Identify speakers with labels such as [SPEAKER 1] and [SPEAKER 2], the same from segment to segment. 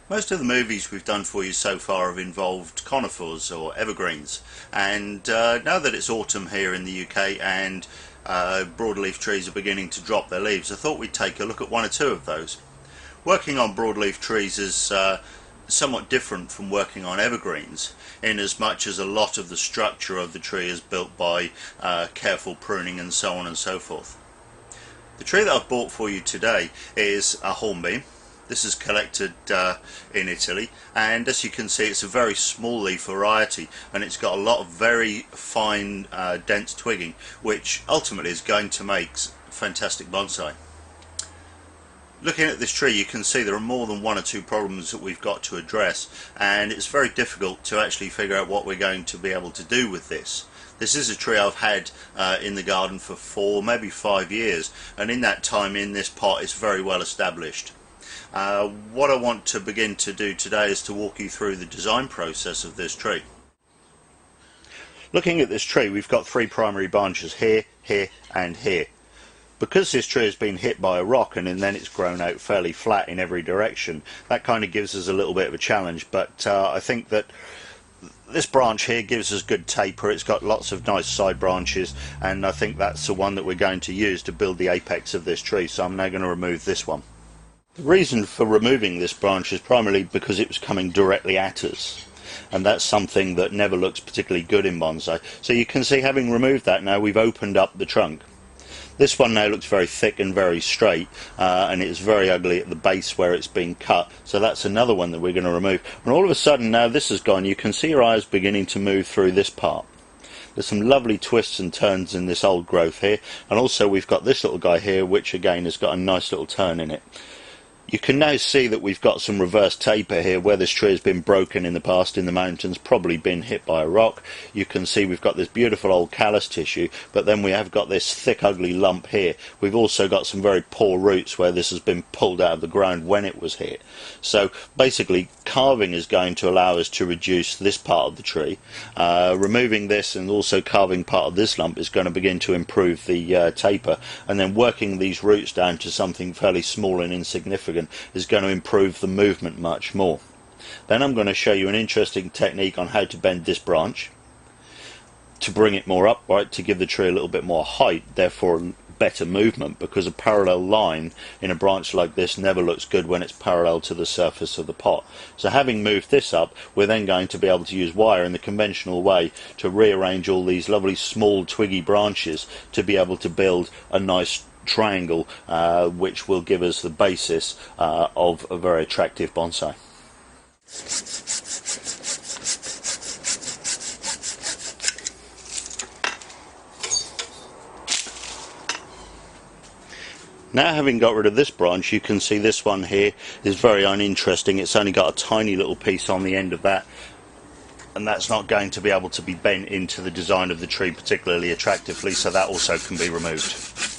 [SPEAKER 1] Most of the movies we've done for you so far have involved conifers or evergreens, and now that it's autumn here in the UK and broadleaf trees are beginning to drop their leaves, I thought we'd take a look at one or two of those. Working on broadleaf trees is somewhat different from working on evergreens, in as much as a lot of the structure of the tree is built by careful pruning and so on and so forth. The tree that I've bought for you today is a hornbeam. This is collected in Italy, and as you can see, it's a very small leaf variety, and it's got a lot of very fine dense twigging, which ultimately is going to make fantastic bonsai. Looking at this tree, you can see there are more than one or two problems that we've got to address, and it's very difficult to actually figure out what we're going to be able to do with this. This is a tree I've had in the garden for 4, maybe 5 years, and in that time in this pot it's very well established. What I want to begin to do today is to walk you through the design process of this tree. Looking at this tree, we've got 3 primary branches here, here and here. Because this tree has been hit by a rock and then it's grown out fairly flat in every direction, that kind of gives us a little bit of a challenge, but I think that this branch here gives us good taper. It's got lots of nice side branches, and I think that's the one that we're going to use to build the apex of this tree, so I'm now going to remove this one. The reason for removing this branch is primarily because it was coming directly at us, and that's something that never looks particularly good in bonsai. So you can see, having removed that, now we've opened up the trunk. This one now looks very thick and very straight, and it's very ugly at the base where it's been cut, so that's another one that we're going to remove. And all of a sudden, now this is gone, you can see your eyes beginning to move through this part. There's some lovely twists and turns in this old growth here, and also we've got this little guy here, which again has got a nice little turn in it. You can now see that we've got some reverse taper here where this tree has been broken in the past in the mountains, probably been hit by a rock. You can see we've got this beautiful old callus tissue, but then we have got this thick ugly lump here. We've also got some very poor roots where this has been pulled out of the ground when it was hit. So basically carving is going to allow us to reduce this part of the tree. Removing this and also carving part of this lump is going to begin to improve the taper, and then working these roots down to something fairly small and insignificant is going to improve the movement much more. Then I'm going to show you an interesting technique on how to bend this branch to bring it more upright, to give the tree a little bit more height, therefore better movement, because a parallel line in a branch like this never looks good when it's parallel to the surface of the pot. So having moved this up, we're then going to be able to use wire in the conventional way to rearrange all these lovely small twiggy branches to be able to build a nice triangle, which will give us the basis of a very attractive bonsai. Now, having got rid of this branch, you can see this one here is very uninteresting. It's only got a tiny little piece on the end of that, and that's not going to be able to be bent into the design of the tree particularly attractively, so that also can be removed.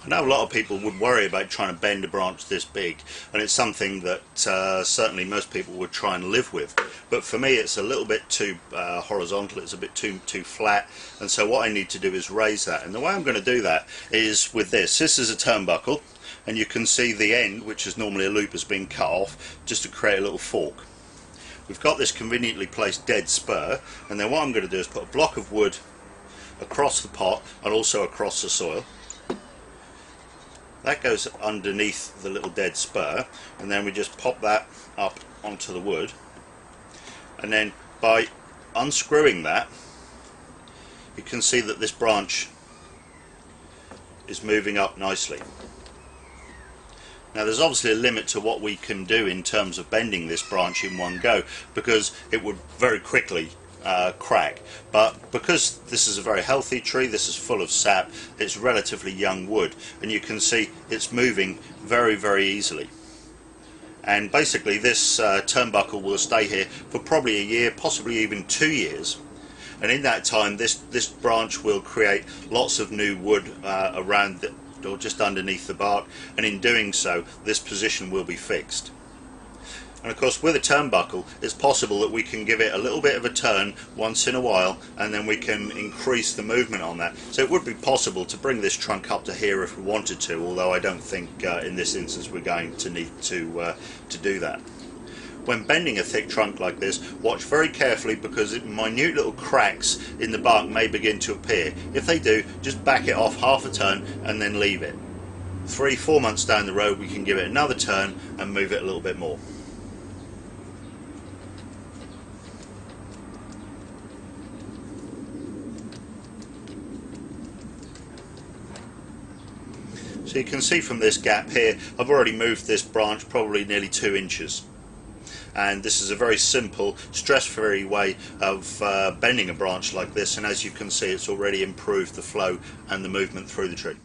[SPEAKER 1] I know a lot of people would worry about trying to bend a branch this big, and it's something that certainly most people would try and live with, but for me it's a little bit too horizontal, it's a bit too flat, and so what I need to do is raise that. And the way I'm going to do that is with this. This is a turnbuckle, and you can see the end, which is normally a loop, has been cut off just to create a little fork. We've got this conveniently placed dead spur, and then what I'm going to do is put a block of wood across the pot and also across the soil. That goes underneath the little dead spur, and then we just pop that up onto the wood, and then by unscrewing that you can see that this branch is moving up nicely. Now there's obviously a limit to what we can do in terms of bending this branch in one go, because it would very quickly crack, but because this is a very healthy tree, this is full of sap, it's relatively young wood, and you can see it's moving very easily. And basically this turnbuckle will stay here for probably a year, possibly even 2 years, and in that time this branch will create lots of new wood around or just underneath the bark, and in doing so this position will be fixed. And of course with a turnbuckle it's possible that we can give it a little bit of a turn once in a while, and then we can increase the movement on that. So it would be possible to bring this trunk up to here if we wanted to, although I don't think in this instance we're going to need to do that. When bending a thick trunk like this, watch very carefully, because minute little cracks in the bark may begin to appear. If they do, just back it off half a turn and then leave it. 3-4 months down the road we can give it another turn and move it a little bit more. So you can see from this gap here, I've already moved this branch probably nearly 2 inches. And this is a very simple, stress-free way of bending a branch like this, and as you can see it's already improved the flow and the movement through the tree.